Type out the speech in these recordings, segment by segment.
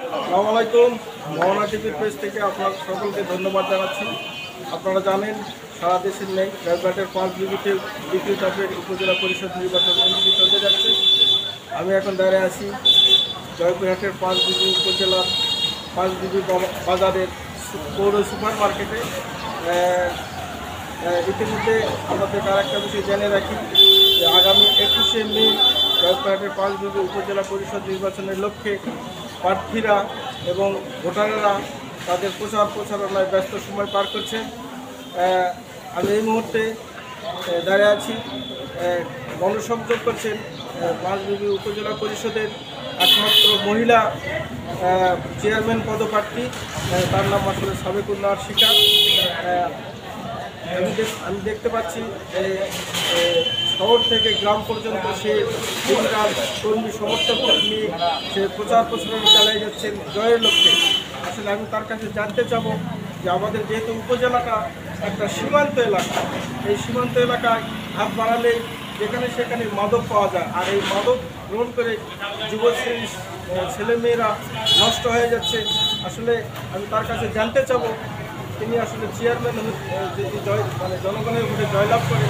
আসসালামু আলাইকুম। মোহনা টিভির পেজ থেকে আপনার সকলকে ধন্যবাদ জানাচ্ছি। আপনারা জানেন সারা দেশের নেই জয়ঘাটের 5 বিবিতে দ্বিতীয় ধাপের উপজেলা পরিষদ নির্বাচন অনুষ্ঠিত হতে যাচ্ছে। আমি এখন দাঁড়িয়ে আছি জয়পুরহাটের 5 বিবি উপজেলার 5 বিবি বাজারের পৌর সুপার মার্কেটে। ইতিমধ্যে আমাদের আরেকটা বিষয় জেনে রাখি যে আগামী 21শে মে জয়পুরহাটের 5 বিবি উপজেলা পরিষদ নির্বাচনের লক্ষ্যে প্রার্থীরা এবং ভোটাররা তাদের প্রচারণায় ব্যস্ত সময় পার করছেন। আমি এই মুহূর্তে দাঁড়িয়ে আছি, গণসংযোগ করছেন 5 বিবি উপজেলা পরিষদের একমাত্র মহিলা চেয়ারম্যান পদপ্রার্থী, তার নাম আসলে সাবেকুন্নাহার শিখা। আমি দেখতে পাচ্ছি শহর থেকে গ্রাম পর্যন্ত সে দিনকাল কর্মী সমর্থক নিয়ে সে প্রচারণা চালিয়ে যাচ্ছেন জয়ের লক্ষ্যে। আসলে আমি তার কাছে জানতে চাবো যে আমাদের যেহেতু উপজেলাটা একটা সীমান্ত এলাকা, এই সীমান্ত এলাকায় হাত বাড়ালে যেখানে সেখানে মাদক পাওয়া যায়, আর এই মাদক গ্রহণ করে যুবশ্রেণীর ছেলেমেয়েরা নষ্ট হয়ে যাচ্ছে। আসলে আমি তার কাছে জানতে চাবো তিনি আসলে চেয়ারম্যান মানে জনগণের ভোটে জয়লাভ করে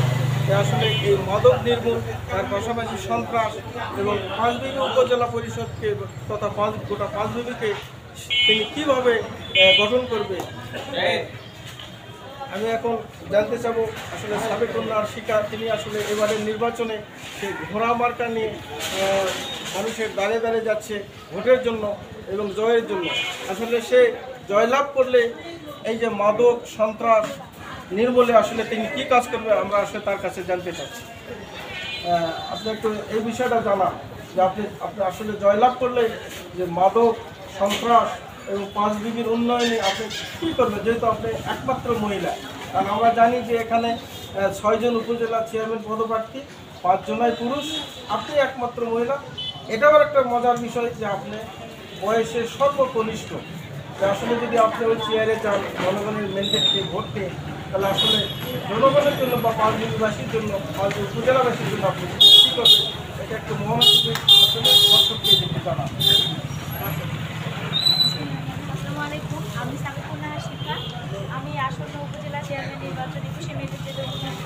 আসলে এই মাদক নির্মূল, তার পাশাপাশি সন্ত্রাস এবং 5 বিবি উপজেলা পরিষদকে তথা গোটা 5 বিবিকে তিনি কীভাবে গঠন করবে। আমি এখন জানতে চাবো আসলে সাবেকুন্নাহার শিখা তিনি আসলে এবারের নির্বাচনে সেই ঘোড়া মার্কা নিয়ে মানুষের দাঁড়িয়ে দাঁড়িয়ে যাচ্ছে ভোটের জন্য এবং জয়ের জন্য। আসলে সে জয়লাভ করলে এই যে মাদক সন্ত্রাস নির্মূলে আসলে তিনি কী কাজ করবে আমরা আসলে তার কাছে জানতে চাচ্ছি। আপনি একটু এই বিষয়টা জানান যে আপনি আসলে জয়লাভ করলে যে মাদক সন্ত্রাস এবং 5 বিবির উন্নয়নে আপনি কী করবেন, যেহেতু আপনি একমাত্র মহিলা। কারণ আমরা জানি যে এখানে 6 জন উপজেলা চেয়ারম্যান পদপ্রার্থী, 5 জনাই পুরুষ, আপনি একমাত্র মহিলা। এটাও একটা মজার বিষয় যে আপনি বয়সের সর্বকনিষ্ঠ। আসলে যদি আপনি ওই চেয়ারে যান জনগণের ম্যান্ডেটকে ভোট দিয়ে, তাহলে আসলে জনগণের জন্য বা 5 বিবিবাসীর জন্য 5 উপজেলাবাসীর জন্য আপনি কী করবেন, এটা একটু মহান আসলে দর্শককে দেখতে জানান। আসসালামু আলাইকুম, আমি সাবেকুন্নাহার শিখা। আমি আসন্ন উপজেলা চেয়ারম্যান নির্বাচন 21শে মে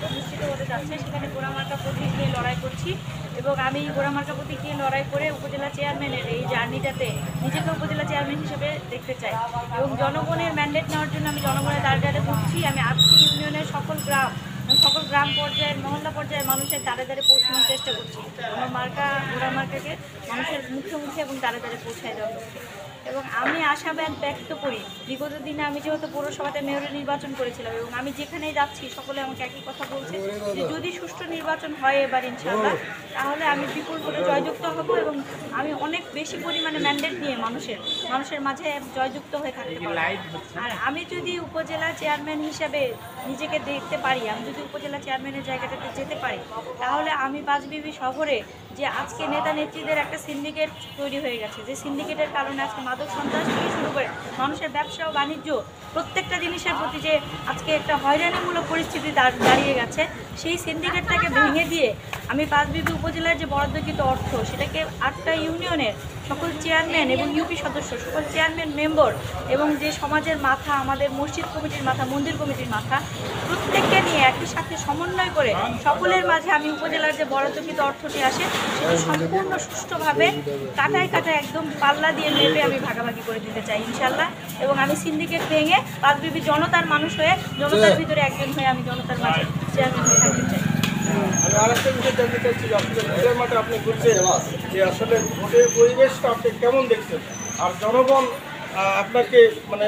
অনুষ্ঠিত হতে যাচ্ছে, সেখানে গোড়ামার্কা প্রতীক নিয়ে লড়াই করছি এবং আমি গোড়ামার্কা প্রতীক নিয়ে লড়াই করে উপজেলা চেয়ারম্যানের এই জার্নিটাতে নিজেকে উপজেলা চেয়ারম্যান হিসেবে দেখতে চাই এবং জনগণের ম্যান্ডেট নেওয়ার জন্য আমি জনগণের দ্বারে ঘুরছি। আমি 8টি ইউনিয়নের সকল গ্রাম পর্যায়ে মহল্লা পর্যায়ে মানুষের দ্বারে দ্বারে পৌঁছানোর চেষ্টা করছি। আমার গোড়া মার্কাকে মানুষের মুখে মুখে এবং দ্বারে দ্বারে পৌঁছায় যাওয়া। এবং আমি আশাবাদ ব্যক্ত করি, বিগত দিনে আমি যেহেতু পৌরসভাতে মেয়রের নির্বাচন করেছিলাম এবং আমি যেখানেই যাচ্ছি সকলে আমাকে একই কথা বলছে যে যদি সুষ্ঠু নির্বাচন হয় এবার ইনশাআল্লাহ, তাহলে আমি বিপুল ভোটে জয়যুক্ত হব এবং আমি অনেক বেশি পরিমাণে ম্যান্ডেট নিয়ে মানুষের মাঝে জয়যুক্ত হয়ে থাকতে পারব। আর আমি যদি উপজেলা চেয়ারম্যান হিসেবে নিজেকে দেখতে পারি, আমি যদি উপজেলা চেয়ারম্যানের জায়গাটাতে যেতে পারি, তাহলে আমি 5 বিবি শহরে যে আজকে নেতা নেত্রীদের একটা সিন্ডিকেট তৈরি হয়ে গেছে, যে সিন্ডিকেটের কারণে আজকে মাদক সন্ত্রাস থেকে শুরু করে মানুষের ব্যবসা ও বাণিজ্য প্রত্যেকটা জিনিসের প্রতি যে আজকে একটা হয়রানিমূলক পরিস্থিতি দাঁড়িয়ে গেছে, সেই সিন্ডিকেটটাকে ভেঙে দিয়ে আমি 5 বিবি উপজেলার যে বরাদ্দকৃত অর্থ সেটাকে 8টা ইউনিয়নের সকল চেয়ারম্যান এবং ইউপি সদস্য, সকল চেয়ারম্যান মেম্বার এবং যে সমাজের মাথা, আমাদের মসজিদ কমিটির মাথা, মন্দির কমিটির মাথা, প্রত্যেককে নিয়ে একই সাথে সমন্বয় করে সকলের মাঝে আমি উপজেলার যে বরাদ্দকৃত অর্থটি আসে সেটা সম্পূর্ণ সুষ্ঠুভাবে কাটায় একদম পাল্লা দিয়ে মেপে আমি ভাগাভাগি করে দিতে চাই ইনশাল্লাহ। এবং আমি সিন্ডিকেট ভেঙে 5 বিবি জনতার মানুষ হয়ে, জনতার ভিতরে একজন হয়ে আমি জনতার মাঝে চেয়ারম্যান হয়ে থাকতে চাই। আমি আরেকটা বিষয় জানতে চাইছি যে আসলে ভোটের মাঠে আপনি ঘুরছেন, যে আসলে ভোটের পরিবেশটা আপনি কেমন দেখছেন, আর জনগণ আপনাকে মানে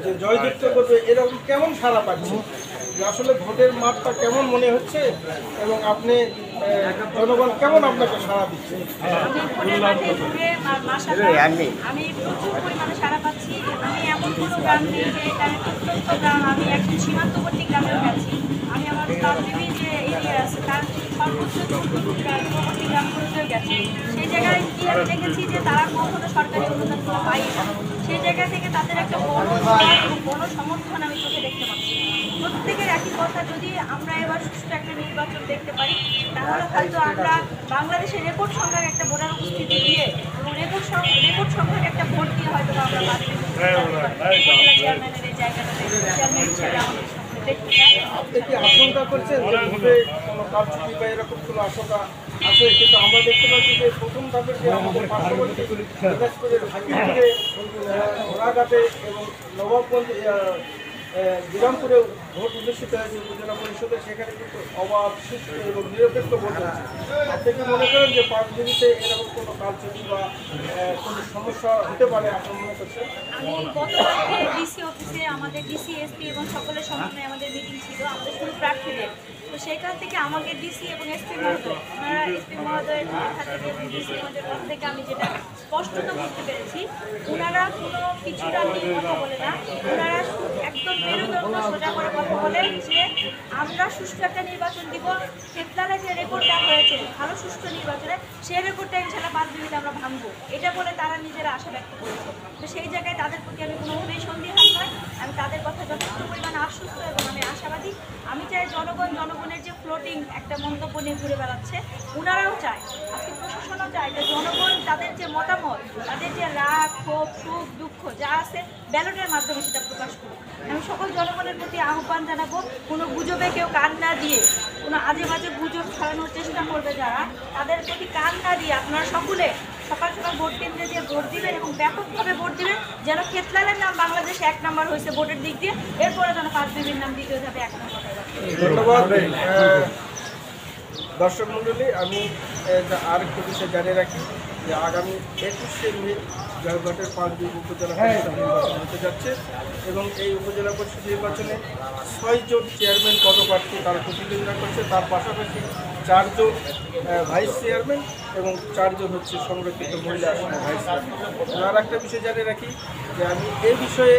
যে জয়যুক্ত করবে এরকম কেমন সাড়া পাচ্ছে, যে আসলে ভোটের মাঠটা কেমন মনে হচ্ছে এবং আপনি জনগণ কেমন আপনাকে সাড়া দিচ্ছে? আমি ভোটের মাঠে ঘুরে আমি প্রচুর পরিমাণে সাড়া পাচ্ছি। আমি এমন কোনো গ্রাম নেই যে এখানে প্রত্যন্ত গ্রাম, আমি একজন সীমান্তবর্তী গ্রামেও গেছি। আমি আমার 5 বিবি যে এরিয়া আছে তার সর্বোচ্চ দূরবর্তী গ্রামগুলোতেও গেছি। সেই জায়গায় গিয়ে আমি দেখেছি যে তারা কখনো সরকারি অনুদানগুলো পাই না। সেই জায়গা থেকে তাদের একটা বড় এবং বড় সমর্থন আমি চোখে দেখতে পাচ্ছি। প্রত্যেকের একই কথা, যদি আমরা এবার সুষ্ঠু একটা নির্বাচন দেখতে পারি, তাহলে হয়তো আমরা বাংলাদেশের রেকর্ড সংখ্যক একটা ভোটার উপস্থিতি দিয়ে এবং রেকর্ড সংখ্যক একটা ভোট দিয়ে হয়তো চেয়ারম্যান হিসেবে আমাদের সামনে দেখতে চায়। আপনি কি আশঙ্কা করছেন যে ভোটে কোনো কারচুপি বা এরকম কোনো আশঙ্কা আছে? কিন্তু আমরা দেখতে পাচ্ছি যে প্রথম ধাপে যে আমাদের পার্শ্ববর্তী দিনাজপুরের হাকিমপুরে, ঘোড়াঘাটে এবং নবাবগঞ্জ বিরামপুরে ভোট অনুষ্ঠিত হয়েছে উপজেলা পরিষদে, সেখানে কিন্তু অবাধ, সুষ্ঠু এবং নিরপেক্ষ ভোট হয়েছে। আপনি কি মনে করেন যে পাঁচবিবিতে এরকম কোনো কারচুপি বা কোনো সমস্যা হতে পারে আপনার মনে করছেন? আমি গতকালকে ডিসি অফিসে আমাদের ডিসি এসপি এবং সকলের সমন্বয়ে আমাদের মিটিং ছিল, আমাদের শুধু প্রার্থীদের। তো সেখান থেকে আমাকে ডিসি এবং এসপি মহোদয়, ওনারা এসপি মহোদয়ের কথা থেকে এবং ডিসি মহোদয়ের কথা থেকে আমি যেটা স্পষ্টত বুঝতে পেরেছি, ওনারা কোনো কিছুটা নিয়ে কথা বলে না, ওনারা একদম মেরুদণ্ড সোজা করে কথা বলেন যে আমরা সুষ্ঠু একটা নির্বাচন দিব। ফেতলারে যে রেকর্ডটা হয়েছে ভালো সুষ্ঠু নির্বাচনে, সেই রেকর্ডটা ইনশাল্লাহ পাঁচবিবিতে আমরা ভাঙবো, এটা বলে তারা নিজেরা আশা ব্যক্ত করেছে। তো সেই জায়গায় তাদের প্রতি আমি কোনোভাবেই সন্দিহান নয়, আমি তাদের কথা যথেষ্ট পরিমাণে আশ্বস্ত এবং আমি আশাবাদী। আমি চাই জনগণের যে ফ্লোটিং একটা মন্তব্য নিয়ে ঘুরে বেড়াচ্ছে, ওনারাও চায়, আজকে প্রশাসনও চায় যে জনগণ তাদের যে মতামত, তাদের যে রাগ, ক্ষোভ, সুখ, দুঃখ যা আছে ব্যালটের মাধ্যমে সেটা প্রকাশ করুক। আমি সকল জনগণের প্রতি আহ্বান জানাবো, কোনো গুজবে কেউ কান না দিয়ে, কোনো আজে বাজে গুজব ছড়ানোর চেষ্টা করবে যারা, তাদের প্রতি কান না দিয়ে আপনারা সকলে সকাল সকাল ভোট কেন্দ্রে দিয়ে ভোট দিবেন এবং ব্যাপকভাবে ভোট দিবেন, যেন খেতলালের নাম বাংলাদেশে 1 নম্বর হয়েছে ভোটের দিক দিয়ে, এরপরে যেন পাঁচবিবির নাম দ্বিতীয় ধাপে 1 নম্বর হয়। ধন্যবাদ। দর্শক মণ্ডলী, আমি আরেকটু বিষয় জানিয়ে রাখি যে আগামী 21শে মে জয়ঘাটের পাঁচবিবি উপজেলা পরিষদ নির্বাচন হতে যাচ্ছে এবং এই উপজেলা পরিষদ নির্বাচনে 6 জন চেয়ারম্যান পদপ্রার্থী তারা প্রতিদ্বন্দ্বিতা করছে, তার পাশাপাশি 4 জন ভাইস চেয়ারম্যান এবং 4 জন হচ্ছে সংরক্ষিত মহিলা ভাইস চেয়ারম্যান। আর একটা বিষয় জানিয়ে রাখি যে আমি এই বিষয়ে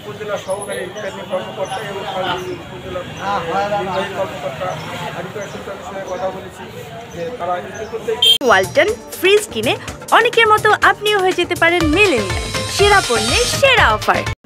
উপজেলা সহকারী রিটার্নিং কর্মকর্তা এবং উপজেলা নির্বাহী কর্মকর্তা আরিফা সুলতানের সঙ্গে কথা বলেছি যে তারা ইতিমধ্যে ওয়ালটন ফ্রিজ কিনে অনেকের মতো আপনিও হয়ে যেতে পারেন মিলেনিয়াল। সেরা পণ্যের সেরা অফার।